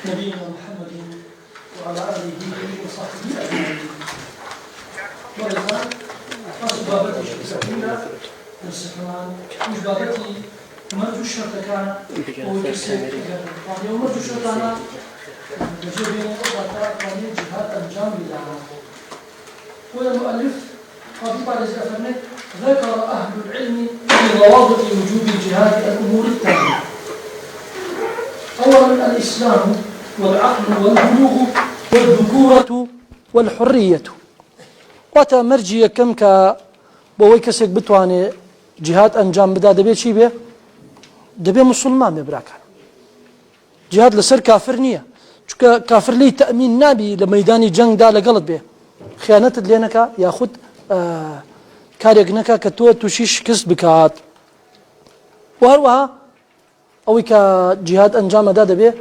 نبينا محمد وعلى آله وصحبه أجمعين. ولذا أصبابتي شخصية الاستقرار أصبابتي مرجو الشرط كان ويكسر ومرجو الشرط أنا بجيبين وقتها كان جهاد أنجام لله. والمؤلف قبل بعد ذلك ذكر أهل العلم في ضوابط وجوب الجهاد الأمور التالية: أولا الإسلام والعقل والبلوغ والذكورة والحرية. واتا مرجية كم كا بوي كسك بتواني جهاد أنجام بدا دبي شي بيه دبي مسلمان ببراكا. جهاد لسر كافر نية چونکە كافر لي تأمين نابي لميداني جنگ دا لقلت بيه خيانت لينكا ياخد كاريك نكا كتوه توشيش كس بكات. وهروها أوي كجهاد أنجام دا دبي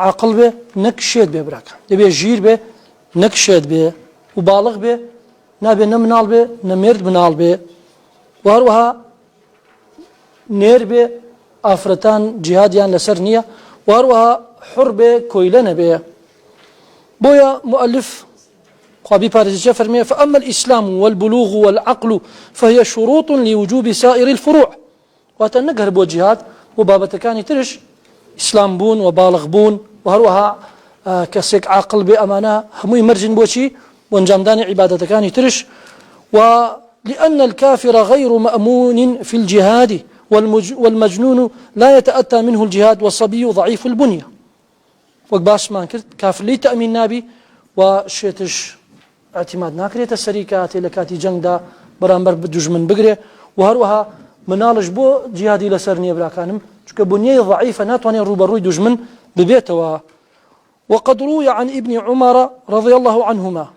عقل به نكشيد به براكا دبي جير به نكشيد به وبالغ به نابي نمنال به نمرد منال به. وهروها نير به آفرتان جهاديان لسر نية. وهروها حر به كويلن به. بويا مؤلف قابي بارزيجا فرمي: فأما الإسلام والبلوغ والعقل فهي شروط لوجوب سائر الفروع. واتنقهر بو جهاد وبابتكاني ترش إسلام بون وبالغ بون وهروها كسيك عاقل بأمانة همي مرجن بوشي وانجامداني عبادتكاني ترش. ولأن الكافر غير مأمون في الجهاد والمجنون لا يتأتى منه الجهاد والصبي ضعيف البنية. وقباش ما كرت كافر لي تأمين نابي وشيتش اعتماد ناكريت السريكات لكاتي جنگ دا برامبر بدجمن بقري. وهروها منالج بو جهادي لسرني براكانم چونکە بنية ضعيفة ناتواني روبروي دجمن ببيتوا. وقد روي عن ابن عمر رضي الله عنهما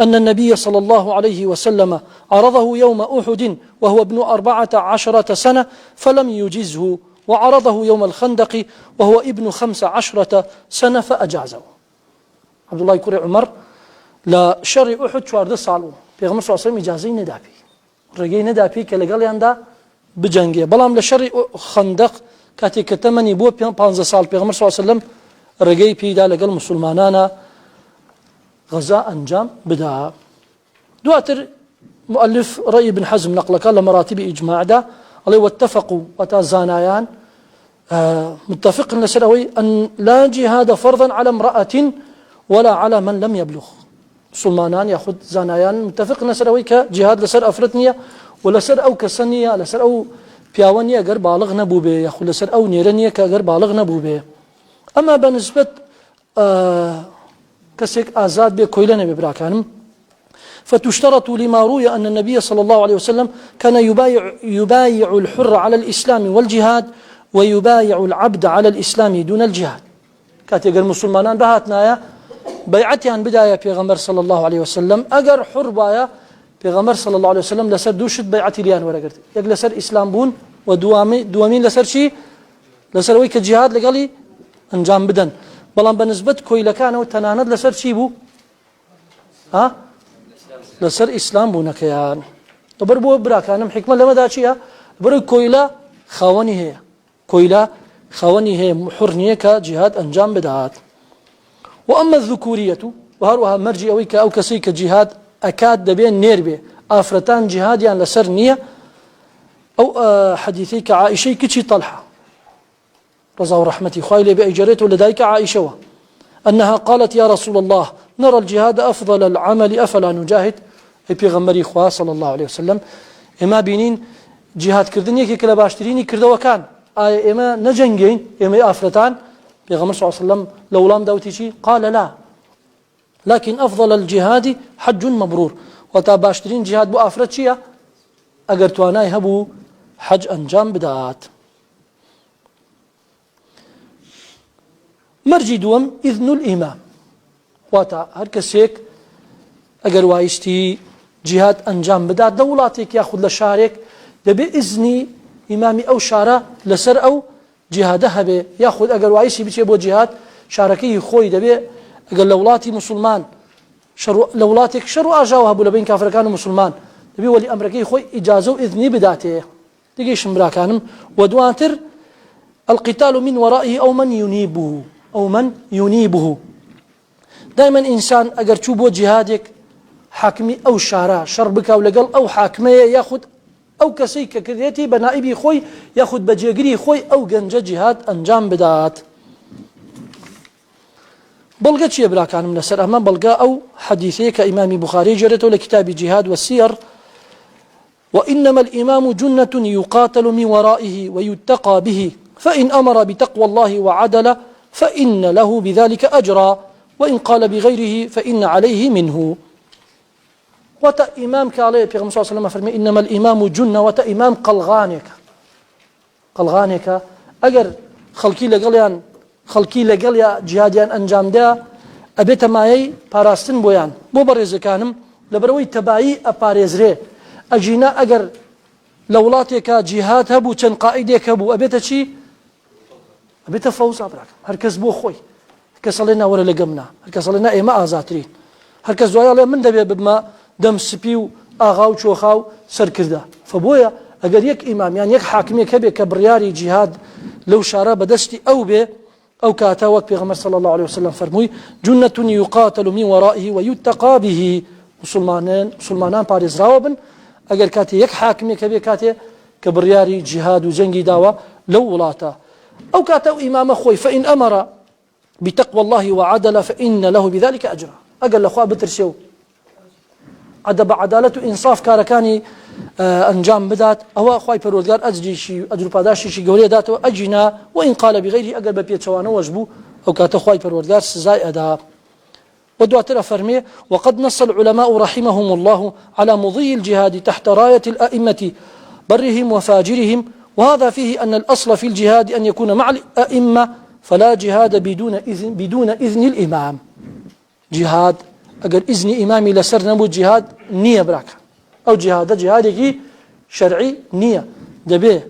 أن النبي صلى الله عليه وسلم عرضه يوم أحد وهو ابن 14 سنة فلم يجزه، وعرضه يوم الخندق وهو ابن 15 سنة فأجازه. عبد الله يكوري عمر لا شر أحد 14 سالو پیغمبر صلى الله عليه وسلم إجازة ندابي رجي ندابي كالقال يندا بجنگه. بلام لشر خندق كاتي كتمني بو 15 سال پیغمبر صلى الله عليه وسلم رجي بيدا لقال مسلمانانا غزاء أنجام بدا. دواتر مؤلف رأي بن حزم نقل قال مراتب إجماع دا عليه واتفقوا وتزانايان متفق لسروي أن لا جهاد فرضا على امرأة ولا على من لم يبلغ. مسلمانان ياخذ زانايان متفق لسروي كجهاد لسر أفرتنية ولسر أو كسنية لسر أو بياونية غير بالغ نبوبه ياخذ لسر أو نيرانية كغير بالغ نبوبه. أما بالنسبة كسيك آزاد بكويلنا ببراكانم فتشترط لما روي أن النبي صلى الله عليه وسلم كان يبايع الحر على الإسلام والجهاد ويبايع العبد على الإسلام دون الجهاد. كاتيقر مسلمان بهاتنايا بيعتيان بداية بيغمبر صلى الله عليه وسلم أقر حر بايا بيغمبر صلى الله عليه وسلم لسر دوشت بيعتي ليان ورقرت يقل لسر إسلام بون ودوامين لسر شي لسر ويك الجهاد لقالي أنجام بدن. بلان بنسبة كويلة كانوا تناند لسر شي بو لسر إسلام بو نكيان. طبر بو براكانم حكمة لما داشيها برو كويلة خواني هي كويلة خواني هي محرنية كجهاد أنجام بدات. وأما الذكورية وهروها مرجي أويك أو كسيك جهاد أكاد دبين نيربي آفرتان جهاد يعني لسر نية أو حديثيك عائشة كتشي طلحة رضا ورحمتي خايلة بأجريته لديك عائشة أنها قالت: يا رسول الله نرى الجهاد أفضل العمل أفلا نجاهد. بيغمري خواه صلى الله عليه وسلم إما بينين جهاد كردنية كي كلا باشتريني كردوا وكان إما نجنجين إما آفرتان. بيغمر صلى الله عليه وسلم لولام داوتي شي قال: لا، لكن أفضل الجهاد حج مبرور. وتاباشترين جهاد بو آفرت شيا أقرتواناي هبو حج أنجام بدات. مرجي دوم إذن الإمام. واتا هركسيك أقر وايشتي جهاد أنجام بدات دولاتك ياخذ لشارك دبي إذني إمامي أو شارع لسر أو جهادها به ياخذ أقر وايشي بيشي بو جهاد شاركيه خوي دبي أقر لولاتي مسلمان لولاتك شرو أجاوها بو لبين كافر كانوا مسلمان دبي ولي أمريكي خوي إجازة إذني بداته تجيش مراكانم. ودوانتر القتال من ورائه أو من ينيبه أو من ينيبه. دائما إنسان أجر تشوبه جهادك حاكمي أو شارع شربك أو لقل أو حاكمية ياخد أو كسيك كذيتي بنائبي خوي ياخد بجيجري خوي أو جنج جهاد أنجام بدات. بلغة شيء براك عن من السر أمام بلغة أو حديثي كإمام بخاري جرته لكتاب جهاد والسير: وإنما الإمام جنة يقاتل من ورائه ويتقى به، فإن أمر بتقوى الله وعدل فإن له بذلك أجرا، وإن قال بغيره فإن عليه منه. وتا إمام كاليه بيغمبر صلى الله عليه وسلم فرمي: إنما الإمام جنة، وتا إمام قلغانك أجر خلقي لقليا جهاديان أنجام دا أبيت مايي باراستن بويان بو برز كانم لبروي تبايي أباريزري أجينا أجر لولاتك جهاد هبو چن قائدك هبو أبيت شي أبيت فوز أبراك هركز بو خوي هركز لنا ولا لقمنا هركز لنا إيما آزاترين هركز زوايا لي من دبي بما دم سبيو آغاو شوخاو سركردا. فبويا أجر يك إمام يعني يك حاكمية كبير كبرياري جهاد لو شارع بدستي أو به أو كاتاوك بيغمر صلى الله عليه وسلم فرموي: جنة يقاتل من ورائه ويتقى به. مسلمانان باريز راوبن أجر كاتي يك حاكمية كبير كاتي كبرياري جهاد وجنجي داوا لو ولاتا أو كاتاو إمام خوي فإن أمر بتقوى الله وعدل فإن له بذلك أجرا. أقل لأخوة بترسيو عدب عدالة إنصاف كاركاني أنجام بدات أو أخوي برودجار أجري أجر باداشي شي جوري داتو أجنا، وإن قال بغيره أجر ببيت سوانا وجبو أو كاتخوي برودجار سزاي أدا. ودواتر فرمي: وقد نص العلماء رحمهم الله على مضي الجهاد تحت راية الأئمة برهم وفاجرهم، وهذا فيه أن الأصل في الجهاد أن يكون مع الأئمة، فلا جهاد بدون إذن الإمام. جهاد أجر إذن إمامي لسر نبو جهاد نية براك أو جهادك شرعي نية دبي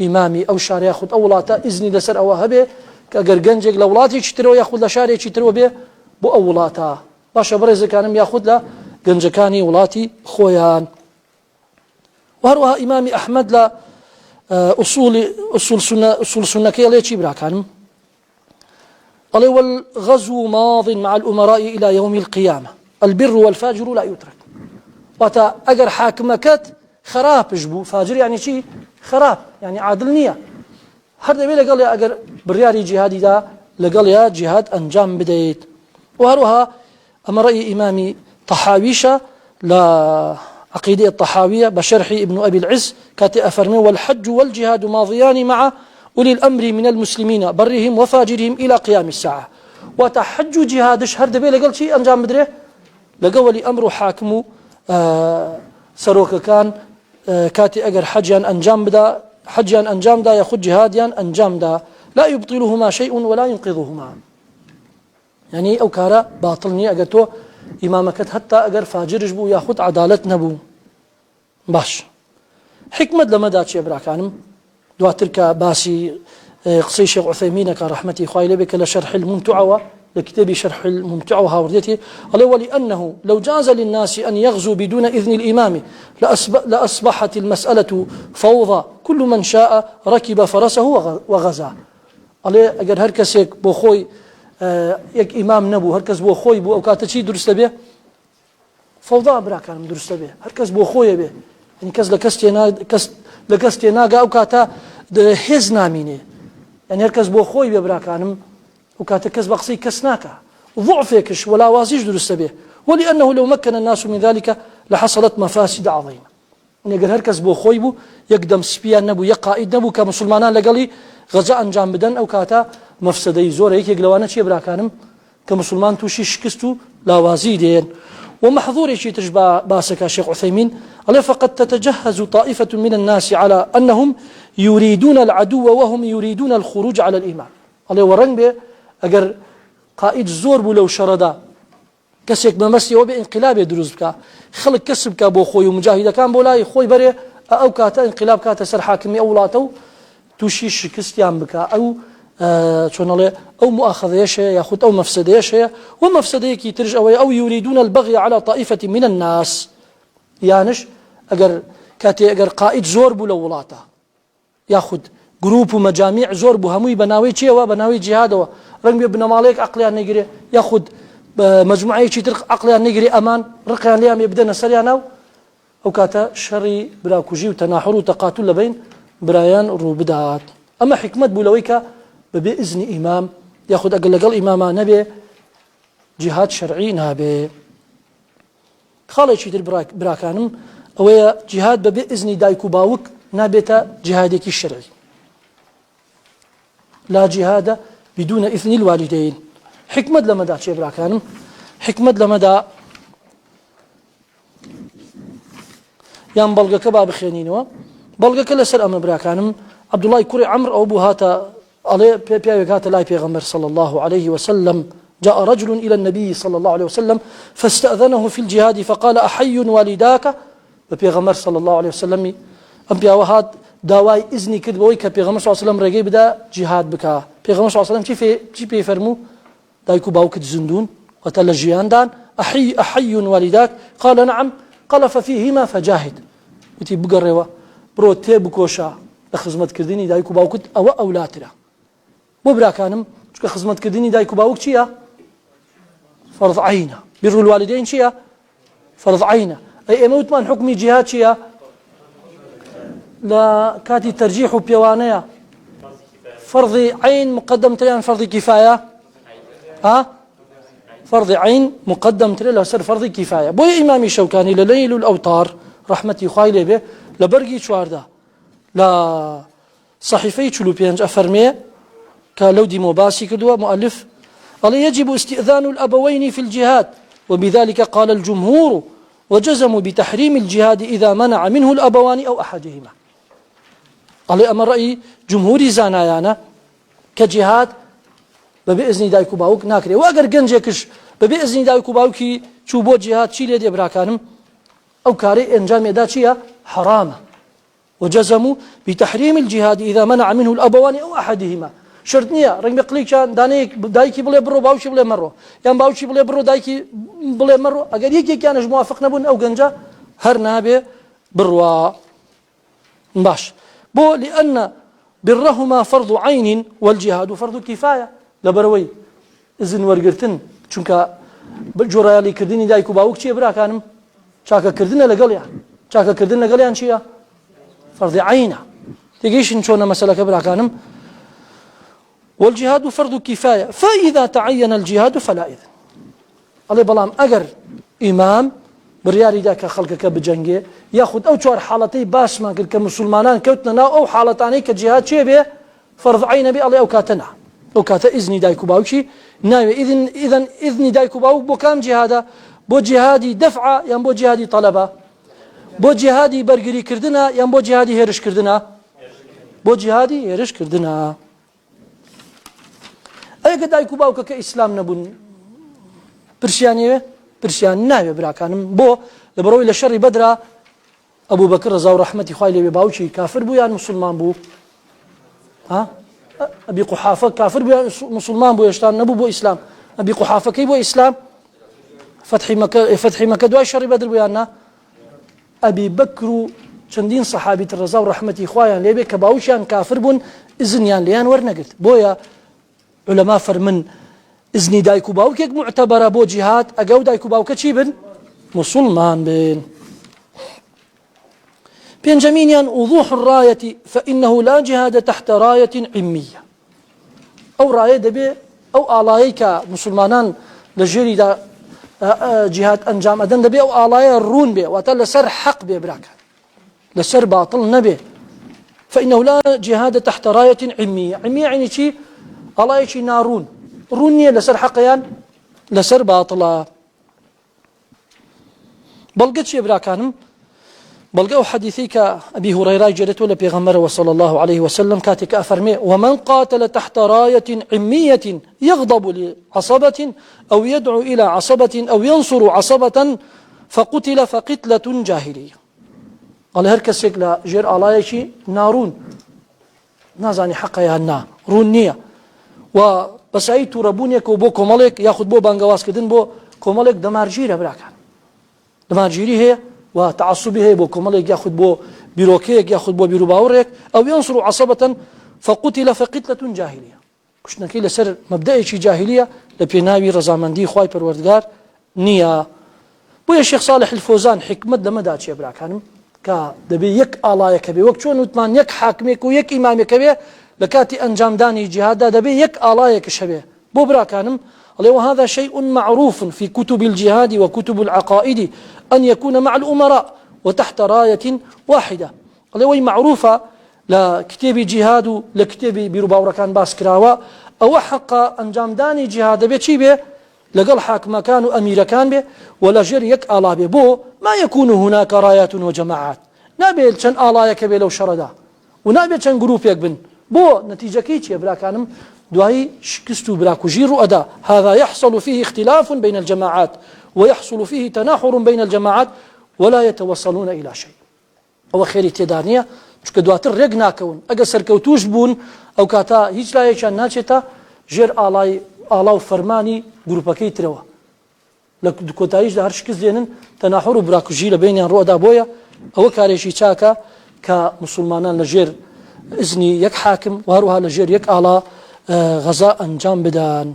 إمامي أو شارع ياخذ أولاتا إذني لسر أو هبه كأجر جنجك لولاتي يشتروا ياخذ لشارع يشتروا به بو أولاتا باشا برز كانم ياخذ له جنجكاني ولاتي خويان. وهروها إمامي أحمد لا أصول سنة كي شي براكانم قال: والغزو ماض مع الأمراء إلى يوم القيامة، البر والفاجر لا يترك. واتا أجر حاكمكت خراب جبو فاجر يعني شيء خراب يعني عادل نية هرد بي لقال يا أجر برياري جهادي دا لقال يا جهاد أنجام بديت. وهروها أما رأي إمامي طحاويشة لعقيدة الطحاوية بشرح ابن أبي العز كاتئ أفرمي: والحج والجهاد ماضيان مع أولي الأمر من المسلمين برهم وفاجرهم إلى قيام الساعة. وتحج جهادش هرد بي لقال شيء أنجام بدري لقول أمر حاكم سروك كان كاتي أجر حجيا أنجام دا يخد جهاديا أنجام دا لا يبطلهما شيء ولا ينقذهما. يعني أو كارا باطلني أجرتو إمامك حتى أجر فاجر جبو ياخد عدالة نبو باش حكمة لما داتش إبراكانم دواترك باسي قصي شيخ عثيمين كرحمتي خايله بك لشرح الممتعة لكتاب شرح الممتعة وهاورديته قال: ولأنه لو جاز للناس أن يغزوا بدون إذن الإمام لأصبحت المسألة فوضى، كل من شاء ركب فرسه وغزا. قال: أجر هركسك بوخوي يك إمام نبو هركس بوخوي بو أو كاتشي درست به فوضى براكان درست به هركس بوخوي به يعني كز لكستينا أو كاتا هز نامينه يعني هركس بوخوي به براكانم وكاتا كز بقصي كسناكا ضعفكش ولا وازيج درست به. ولأنه لو مكن الناس من ذلك لحصلت مفاسد عظيمة. يعني أجر هركس بوخوي بو يقدم سبيان نبو يقائد نبو كمسلمانان لقالي غزاء أنجام بدن أو كاتا مفسدي زور هيك يقلوانا شي براكانم كمسلمان توشي شكستو لا وازيدين. ومحظور شي تجبا باسك شيخ عثيمين قال: فقد تتجهز طائفة من الناس على أنهم يريدون العدو وهم يريدون الخروج على الإمام. قال: ورنگ به اگر قائد زور بو لو شردا كسيك ممسي وبانقلاب يدروز بك خلق كسب كابو خوي ومجاهد كان بولاي خوي بري أو كاتا انقلاب كاتا سر حاكمي أولاتو توشي شكستيان بك أو أو مؤاخذة ياخذ أو مفسدة ومفسدة كي ترجع أو يريدون البغي على طائفة من الناس. يانش أجر قائد زور بو لولاتا ياخذ جروب ومجاميع زور بو هموي بناوي شيء وبناوي جهاد رنگ بنمالك عقليان نجري ياخذ مجموعة شيء ترق عقليان نجري أمان رقيان ليام يبدأ سريانا أو كاتا شري برا كوجي وتناحر وتقاتل بين برايان روبدات أما حكمة بولويكا بإذن إمام ياخذ أقل إماما نبي جهاد شرعي نابي خالي شيء براكانم أو جهاد بإذن دايكو باوك نابتا جهادك الشرعي لا جهاد بدون إذن الوالدين حكمة لما دا شيء براكانم حكمة لما دا يان بلغا كباب خيانينوا بلغا كلا سر أمر براكانم عبد الله كوري عمر أو أبو هاتا عليه بيبيا هاتا لاي بيغمر صلى الله عليه وسلم جاء رجل إلى النبي صلى الله عليه وسلم فاستأذنه في الجهاد فقال أحي والداك بيغمر صلى الله عليه وسلم أنبيا وهاد داواي إذني كدبوي كبيغمر صلى الله عليه وسلم رجع بدا جهاد بكا بيغمر صلى الله عليه وسلم كيف يفرمو دايكو باوك زندون وتل جيان دان أحي والداك قال نعم قال ففيهما فجاهد وتي بقروا برو تيبكوشا لخدمت كرديني دايكو باوك أو أولاتنا مو براكانم شو خدمت كرديني دايكو باوك شيا فرض عينه بر الوالدين شيا فرض عينه أي أموت من حكم جهاد شيا لا كاتي ترجيح بيوانيا فرض عين مقدم تري فرض كفاية فرض عين مقدم تري له سر فرض كفاية بوي إمامي شوكاني لليل الأوطار رحمتي خايله به لبرقي شوارده لا صحيفي شلو بينج أفرمي كالودي مباسي كدوا مؤلف قال يجب استئذان الأبوين في الجهاد وبذلك قال الجمهور وجزموا بتحريم الجهاد إذا منع منه الأبوان أو أحدهما قال أمر رأي جمهوري زانايانا كجهاد ببإذن دايكو باوك ناكري وأقر قنجيكش ببإذن دايكو باوكي شوبو جهاد شي ليدي براكانم أو كاري إنجام يدا شيا حرامة وجزموا بتحريم الجهاد إذا منع منه الأبوان أو أحدهما شرطنية رنگ بقلي كان دايكي بلي برو باوشي بلي مرو يعني باوشي بلي برو دايكي بلي مرو أقل يكي كانش موافق نبون أو قنجا هر نابي بروا باش بو لأن برهما فرض عين والجهاد فرض كفاية لبروي إذن ورقرتن چونك بالجورالي كرديني دايكو باوك چي برا كانم چاكا كردنا لقل چاكا كردنا لقل يعني چيا فرض عينه تيجيش نشونا مسألة كبرا كانم والجهاد فرض كفاية فإذا تعين الجهاد فلا إذن الله بلام أجر إمام برياري ذاك خلقك بجنجة ياخذ أو شوار حالتي باس ما قل كمسلمانان كوتنا أو حالتاني كجهاد شيء به فرض عين به الله أو كاتنا أو كات إذن دايكو باوشي ناوي إذن دايكو باو بو كام جهادا بو جهادي دفعة يم بو جهادي طلبة بو جهادي برجري كردنا يم بو جهادي هرش كردنا بو جهادي هرش كردنا أي دايكو باوك كإسلام نبون برشانية برشان ناوي براكانم بو لبروي لشر بدرا أبو بكر رضا ورحمة خايله بباوشي كافر بو يعني مسلمان بو أبي قحافة كافر بو يعني مسلمان بو يشتان نبو بو إسلام أبي قحافة كي بو إسلام فتح مكة دواي شر بدر بو يعني أبي بكر چندين صحابي الرضا ورحمة خايان ليبي كباوشيان كافر بون إذن يان ليان ورنقلت بويا علماء فرمن إذني دايكو باوكيك معتبرة بو جهاد أقو دايكو باوكا چي بن مسلمان بين جميعا وضوح الراية فإنه لا جهاد تحت راية عمية أو راية دبي أو آلايك مسلمانان لجيري دا جهاد أنجام أدن دبي أو آلاية الرون بي واتل لسر حق بي براك لسر باطل نبي فإنه لا جهاد تحت راية عمية يعني شي آلاية شي نارون رونية لسر حقيان لسر باطلا بلقت شي براكانم بلقوا حديثيك أبي هريرة جرت ولا بيغمر صلى الله عليه وسلم كاتك أفرمي ومن قاتل تحت راية عمية يغضب لعصبة أو يدعو إلى عصبة أو ينصر عصبة فقتل فقتلة جاهلية قال هركس شكل جير آلاية شي نارون نازاني حقيا نا رونية وبس أي تربونيك وبو كمالك ياخذ بو بانجواس كدن بو كمالك دمارجيرة براكان دمارجيري هي وتعصبي هي بو كمالك ياخذ بو بيروكيك ياخذ بو بيروباوريك أو ينصر عصبة فقتل فقتلة جاهلية کوشتنەکەی لەسەر مەبدەیەکی جاهلیە لە پێناوی ڕەزامەندی خوای پەروەردگار نییە. بۆیە شێخ صالح الفۆزان حکمت لەمەدا چێ براکانم کە دەبێت یەک ئاڵایەکە بێ، وەک چۆن وتمان یەک حاکمێک و یەک ئیمامێکە بێ لە کاتی ئەنجامدانی جیهاددا دەبێت یەک ئاڵایەکش هەبێ. بۆ براکانم الله وهذا شيء معروف في كتب الجهاد وكتب العقائد أن يكون مع الأمراء وتحت راية واحدة. الله وي معروفة لكتاب جهاد لكتاب بيرباوركان باسكراوا أو حق أنجام داني جهاد بيتشي بي لقل حاكم كان أمير كان به ولا جر يك آلا به بو ما يكون هناك رايات وجماعات نابل چن آلا يكبه لو شردا ونابل چن جروب يكبن بو نتيجة كيتش يبرا كانم دعي شكستو بلا كجير أدا. هذا يحصل فيه اختلاف بين الجماعات ويحصل فيه تناحر بين الجماعات ولا يتوصلون إلى شيء. أو خيري تدارنيا چونکە دواتر ڕێک ناکەون ئەگە سەرکەوتوش بوون ئەو کاتا هیچ لایەکیان ناچێتە ژێر ئاڵا و فەرمانی گروپەکەی ترەوە لە کۆتاییشدا هەر شکست دێنن تەناحور و براکوژی لە بینیان ڕۆدا. بۆیە ئەوە کارێکی چاکە کە مسلمانان لە ژێر ئزنی یەک حاکم و هەروەها لە ژێر یەک ئاڵا غەزا ئەنجام بدەن.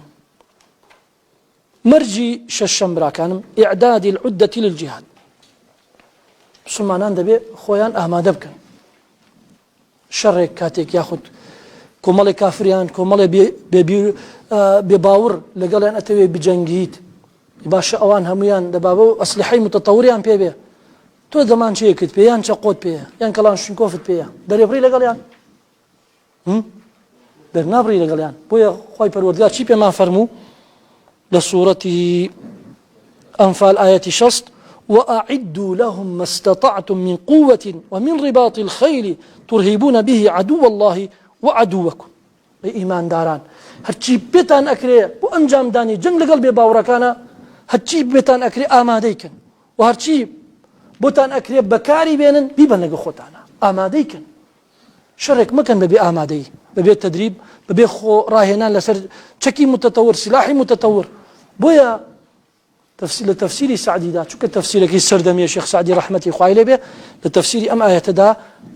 مەرجی شەشەم براکانم ئیعدادی العودەتی للجیهاد. مسلمانان دەبێ خۆیان ئامادە بکەن شەڕێک کاتێک یاخود کۆمەڵی کافریان کۆمەڵی بێباوڕ لەگەڵیان ئەتەوێ بجەنگیت باشە ئەوان هەمویان دەبابە و ئەسلحەی متەتەوریان پێ بێ تۆ دەمان چەیەکت پێ یان چە قۆت پێیە یان کەڵان شنکۆفت پێیە دەرێبڕی لەگەڵیان دەرنابڕی لەگەڵیان. بۆیە خوای پەروەردگار چی پێمان فەرموو لە سوورەتی ئەنفال ئایەتی 60 وأعدوا لهم ما استطعتم من قوة ومن رباط الخيل ترهبون به عدو الله وعدوكم. بإيمان داران هرچی بێتان ئەکرێ بۆ ئەنجام دانی جنگ لەگەڵ بێ باوڕەکانە هەرچی بێتان ئەکرێ ئامادەیکن و هەرچی بۆتان ئەکرێ بەکاری بێنن بیبەن لەگە خۆتانە ئامادەیکن. شەڕێک مەکەن بەبێ ئامادەی بەبێ تەدریب بەبێ خۆ ڕاهێنان لەسەر چەکی متەتەور سلاحی متەتەور. بۆیە لتفسير سعدي دا چونکە تفسيرك السردمي شيخ سعدي رحمتي خوای لێ بێ لە تفسيري ئەم ئاەتەدا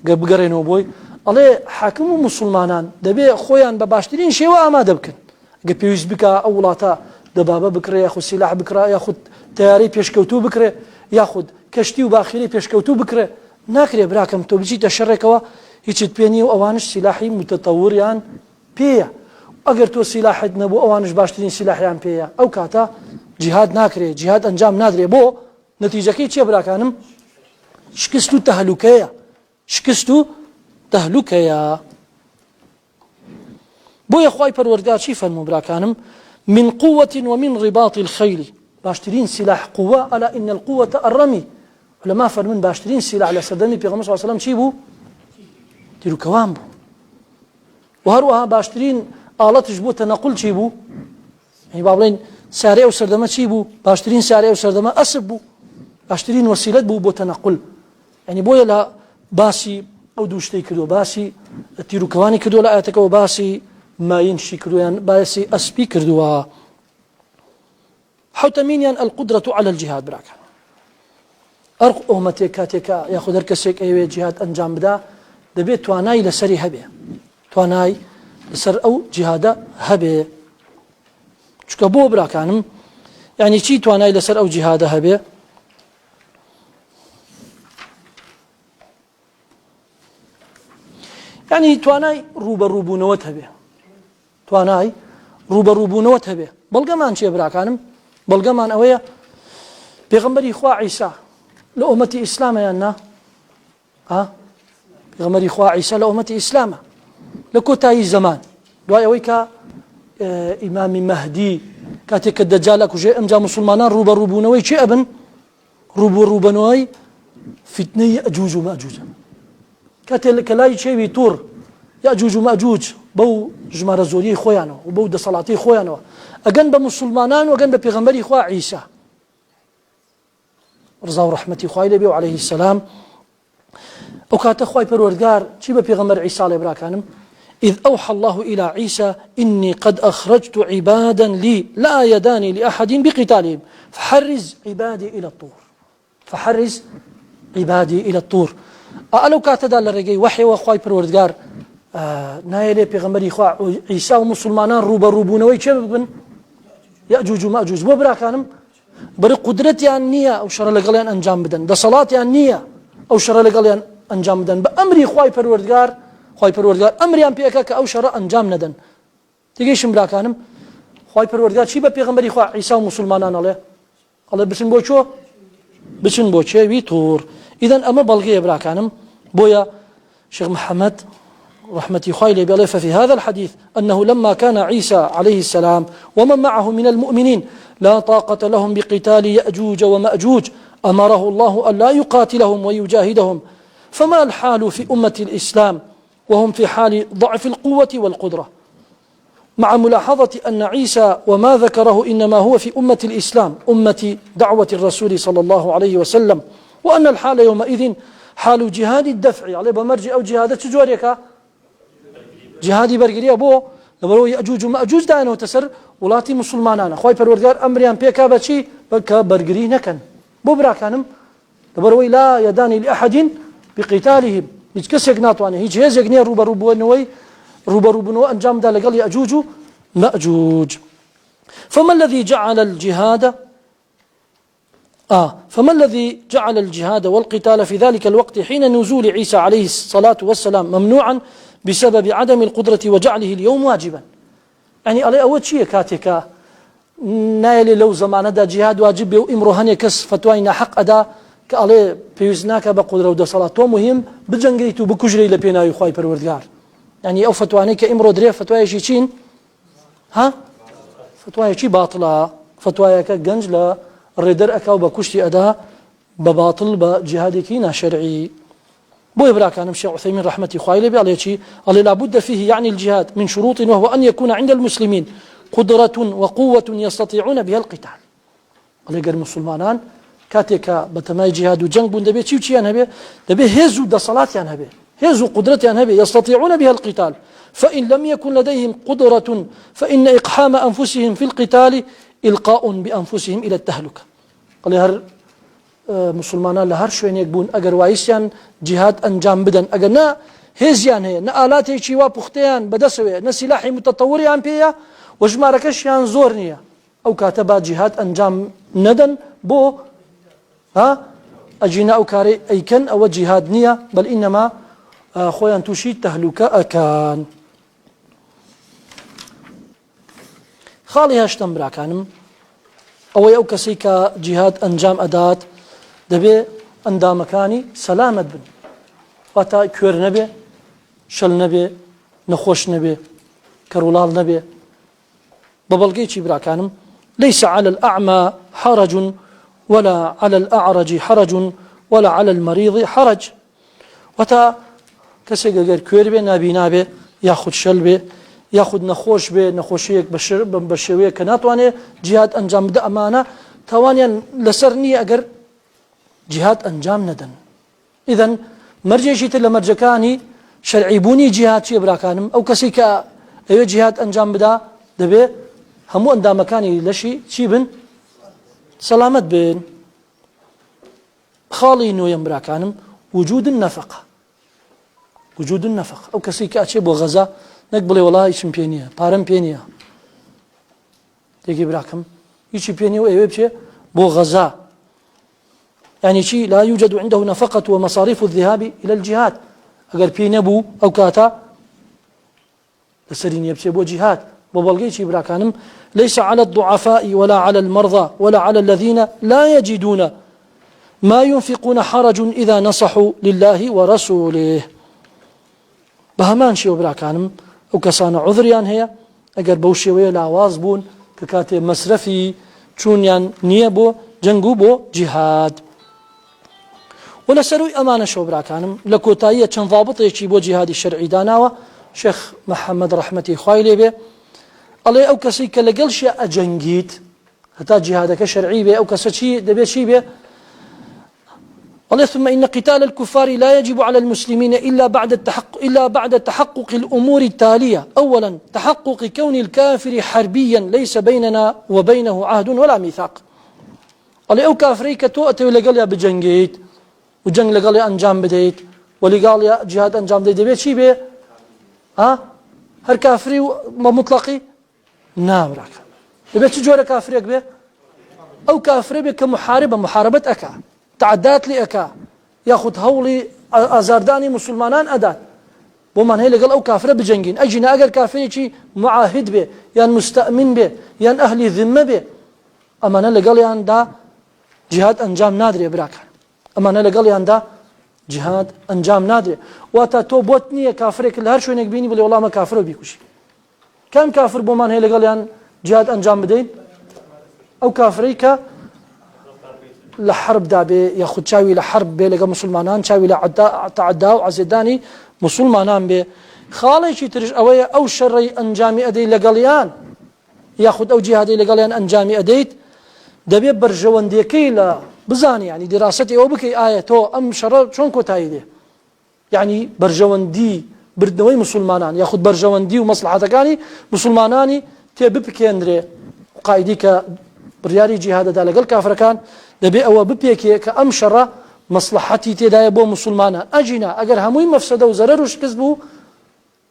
بگەڕێنەوە بۆی ئەڵێ حاکم و مسلمانان دەبێ خۆیان بە باشترین شێوە ئامادە بکەن. ئەگە پێویست بکە ئەو وڵاتە دەبابە بکرێ یاخود سیلاح بکرا یاخود تیاری پێشکەوتوو بکرێ یاخود کەشتی و باخیری پێشکەوتوو بکرێ ناکرێ براکەم تۆ بچیتە شەڕێکەوە هیچت پێ نییە و ئەوانش سیلاحی متەتەوریان پێیە. ئەگەر تۆ سیلاحت نەبوو ئەوانش باشترین سیلاحیان پێیە ئەو کاتە جهاد ناکرێ جهاد ئەنجام نادرێ. بۆ نەتیجەکەی چیە براکانم شکست و تەهلوکەیە شکست و تەهلوکەیە. بۆیە خوای پەروەردگار چی فەرموو براکانم من قوة ومن رباط الخيل باشترین سلاح قوة ألا إن القوة الرمي لما فەرمون باشترین سلاح لە سەردەمی پێغەمبەر صلی الله علیه و سلم چی بوو تیروکەوان بوو و هەروەها باشترین ئاڵەتش بۆ تەنەقول چی بوو یعنی با بڵێن سارێ و سەردەمە چی بوو باشترین سارێ و سەردەمە ئەسب بوو باشترین وسیلەت بوو بۆ تەنەقول. یعنی بۆیە لە باسی ئەو دوو شتەی کردو باسی تیروکەوانی کردو لە ئاەتەکەەوە باسی ماینشی کردویان باسی ئەسپی کردووە. حوتەمینیان القدرة على الجهاد براکان ئەرق ئۆمەتێک کاتێکە یاخود هەر کەسێک ئەوێ جهاد ئەنجام بدا دەبێت توانای لەسەری هەبێ توانای لەسەر ئەو جهادە هەبێ. چونکە بۆ براکانم یعنی چی توانای لەسەر ئەو جهادە هەبێ یعنی توانای ڕوبەڕووبوونەوەت هەبێ توانای ڕوبەڕووبوونەوەت هەبێ. بەڵگەمان چیە براکانم بەڵگەمان ئەوەیە پێغەمبەری خوا عیسا لە ئومەتی ئیسلامەیان نا پێغەمبەری خوا عیسا لە ئومەتی ئیسلامە لە کۆتایی زەمان دوای ئەوەی کە ئیمامی مەهدی کاتێک کە دەجال ئەکوژێ ئەمجا مسلمانان ڕوبەڕووبوونەوەی چێ ئەبن ڕوبەڕووبوونەوەی فتنەی ئەجوج و مەجوجە کاتێک کە لای چێوی توور یاجوج و مەجوج بەو ژمارە زۆریی خۆیانەوە و بەو دەسەڵاتی خۆیانەوە ئەگەن بە مسلمانان و ئەگەن بە پێغەمبەری خوا عیسا ڕزا و ڕەحمەتی خوای لێ بێ و عەلەیهی السەلام. ئەو کاتە خوای پەروەردگار چی بە پێغەمبەر عیسا لێ براکانم إذ أوحى الله إلى عيسى إني قد أخرجت عبادا لي لا يداني لأحد بقتالهم فحرز عبادي إلى الطور فحرز عبادي إلى الطور. ألو كاتدا لرجي وحي وخواي پروردگار نایێ پێغەمبەری خوا عیسا و مسلمانان ڕوبەڕووبوونەوەی چێ ببن یەجوج و مەجوج بۆ براکانم بەرە قودرەتیان نییە ئەو شەڕە لەگەڵیان ئەنجام بدەن دەسەڵاتیان نییە ئەو شەڕە لەگەڵیان ئەنجام بدەن بە ئەمری خوای پەروەردگار ئەمریان پێکە کە ئەو شەڕە ئەنجام نەدەن تێگەیشتم براکانم خوای پەروەردگار چی بە پێغەمبەری خوا عیسا و مسلمانان ئەڵێ بچن بۆ چۆ بچن بۆ چێوی توور ئیدەن ئەمە بەڵگەیە براکانم بۆیە شيخ محمد رحمة خويلي بيقول ففي هذا الحديث أنه لما كان عيسى عليه السلام ومن معه من المؤمنين لا طاقة لهم بقتال يأجوج ومأجوج أمره الله أن لا يقاتلهم ويجاهدهم فما الحال في أمة الإسلام وهم في حال ضعف القوة والقدرة مع ملاحظة أن عيسى وما ذكره إنما هو في أمة الإسلام أمة دعوة الرسول صلى الله عليه وسلم وأن الحال يومئذ حال جهاد الدفع عليه بمرجع أو جهاد تجوريك جهادي برگريه بو لبرو يأجوج ومأجوج داينه وتسر ولاتي مسلمانانا خوي پروردگار امريان بيكا بچي بكا برگري نكن بو براكانم لبرو لا يداني لأحد بقتالهم هيج كسيك ناتواني هيج هيزيك نير روبرو انجام دا لقال يأجوج ومأجوج فما الذي جعل الجهاد والقتال في ذلك الوقت حين نزول عيسى عليه الصلاة والسلام ممنوعا بسبب عدم القدرة وجعله اليوم واجبا يعني علي أول شيء كاتك نايل لو زمان دا جهاد واجب وإمرو هني كس فتوينا حق أدا كالي بيوزناك بقدرة ودا صلاة ومهم بجنجيتو بكجري لبينا يخواي پروردگار يعني أو فتواني كإمرو دريف فتواي شي چين فتواي شي باطلة فتواي كجنج لا الردر أكاو بكشتي أدا بباطل بجهادي كينا شرعي بو إبراكان الشيخ عثيمين رحمة خويلي بيقول قال لابد فيه يعني الجهاد من شروط وهو أن يكون عند المسلمين قدرة وقوة يستطيعون بها القتال قال يقول المسلمان كاتيكا بتماي جهاد وجنگ بون دبي چي چيان هبه دبي هزو دا صلاتيان هبه هزو قدرتيان هبه يستطيعون بها القتال فإن لم يكن لديهم قدرة فإن إقحام أنفسهم في القتال إلقاء بأنفسهم إلى التهلكة قال هر مسلمانان لهر شوێنێک بوون ئەگەر وایسیان جهاد ئەنجام بدەن ئەگەر نا هێزیان هەیە نە ئالاتێکی وا پوختەیان بەدەسەوێ نە سیلاحی متەتەوریان پێیە و ژمارەکەشیان زۆر نییە ئەو کاتە با جهاد ئەنجام نەدەن بۆ ئەجینە ئەو کارەی ئەیکەن ئەوە جهاد نییە بەل ئینەما خۆیان تووشی تەهلوکە ئەکان خاڵی هەشتم براکانم ئەوەی ئەو کەسەی کە جهاد ئەنجام ئەدات دەبێ ئەندامەکانی سەلامەت بن واتە کوێر نەبێ شەل نەبێ نەخۆش نەبێ کەڕوڵاڵ نەبێ بە بەڵگەیەکی براکانم ليس على الأعمى حرج ولا على الأعرج حرج ولا على المريض حرج واتە کەسێک ئەگەر کوێر بێ نابینا بێ یاخود شەل بێ یاخود نەخۆش بێ نەخۆشیەک بە شێوەیە کە ناتوانێت جهاد ئەنجام بدە ئەمانە تاوانیان لەسەر نییە ئەگەر جهاد ئەنجام نەدەن ئیدەن مەرجێکی تر لە مەرجەکانی شەرعیبوونی جهاد چیە براکانم ئەو کەسی کە ئەوێ جهاد ئەنجام بدا دەبێ هەموو ئەندامەکانی لەشی چی بن سەلامەت بن خاڵی نوێیەم براکانم وجود النفقة ئەو کەسی کە ئەچێ بۆ غەزا نەک بڵێ وەڵا هیچم پێ نییە پارەم پێ نییە تێگەی براکەم هیچی پێ نییە و ئەوێ بچێ بۆ غەزا يعني شيء لا يوجد عنده نفقة ومصاريف الذهاب إلى الجهاد أجر بي نبو أو كاتا لسرين يبسي بو جهاد وبلغي شي براكانم ليس على الضعفاء ولا على المرضى ولا على الذين لا يجدون ما ينفقون حرج إذا نصحوا لله ورسوله بهمان شي براكانم أو كسان عذريان هي أجر بوشي ويلا وازبون ككاتي مصرفي چونيان نيبو جنگو بو جهاد ولا سروي أمانة شو براكانم لكوتاية چند ضابطيكي بو جهادي الشرعي داناوة شيخ محمد رحمتي خويلي به الله أو كسي كالقلش أجنجيت حتى جهادك شرعي به أو كسي دبي شي به الله ثم إن قتال الكفار لا يجب على المسلمين إلا بعد تحقق الأمور التالية أولا تحقق كون الكافر حربيا ليس بيننا وبينه عهد ولا ميثاق الله أو كافريك توأتي ولقال يا بجنجيت وجنگ لقال يا أنجام بديت ولقال يا جهاد أنجام بديت دبي شي به هەر کافری بە مطلقی نابراکە دەبێت چ جۆرە کافرێک بێ ئەو کافرە بێ کە محاربەت ئەکا تعدات لێ ئەکا یاخود هەوڵی ئازاردانی مسلمانان ئەدات بۆمان هەیە لەگەڵ ئەو کافرە بجەنگین ئەجینا ئەگەر کافرێکی معاهد بێ یان مستەئمین بێ یان ئەهلی ذمە بێ ئەمانە لەگەڵیاندا جیهاد ئەنجام نادرێ براکان ئەمانە لەگەڵیاندا جیهاد ئەنجام نادرێ واتە تۆ بۆت نییە کافرێک لە هەر شوێنێک بینی بڵێ وەڵامە کافرە بیکوشی کام کافر بۆمان هەیە لەگەڵیان جیهاد ئەنجام بدەین ئەو کافرەی کە لە حربدا بێ یاخود چاوی لە حرب بێ لەگە مسلمانان چاوی لە تعدا و عەزێدانی مسلمانان بێ خاڵێکی ترش ئەوەیە ئەو شەڕەی ئەنجامی ئەدەی لەگەڵیان یاخود ئەو جیهادەی لەگەڵیان ئەنجامی ئەدەیت دەبێت بەرژەوەندیەکەی لە بزانی ینی دیراسەتی ئەوە بکەی ئایا تۆ ئەم شەڕە چۆن کۆتایی دێ یعنی بەرژەوەندی بردنەوەی مسلمانان یاخود بەرژەوەندی و مەسلحەتەکانی مسلمانانی تێ بپکێندرێ قایدی کە بڕیاری جیهادەدا لەگەڵ کافرەکان دەبێ ئەوە بپێکێ کە ئەم شەڕە مەسلحەتی تێدایە بۆ مسلمانان ئەجینا ئەگەر هەمووی مەفسەدە و زەرەر و شکست بوو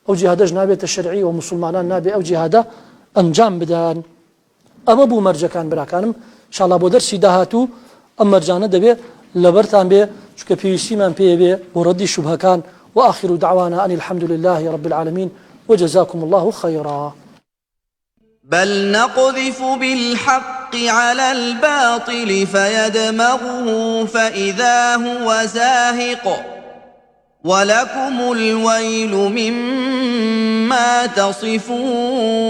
ئەو جیهادەش نابێتە شەرعی و مسلمانان نابێ ئەو جیهادە ئەنجام بدەن ئەمە بوو مەرجەکان براکانم انشاءالله بۆ دەرسی داهاتوو ئەم مەرجانە دەبێ لەبەرتان بێ چونکە پێویستیمان پێ بێ بۆ ڕەدی شوبهەکان وآخر دعوانا أن الحمد لله رب العالمين وجزاكم الله خيرا بل نقذف بالحق على الباطل فيدمغه فإذا هو زاهق ولكم الويل مما تصفون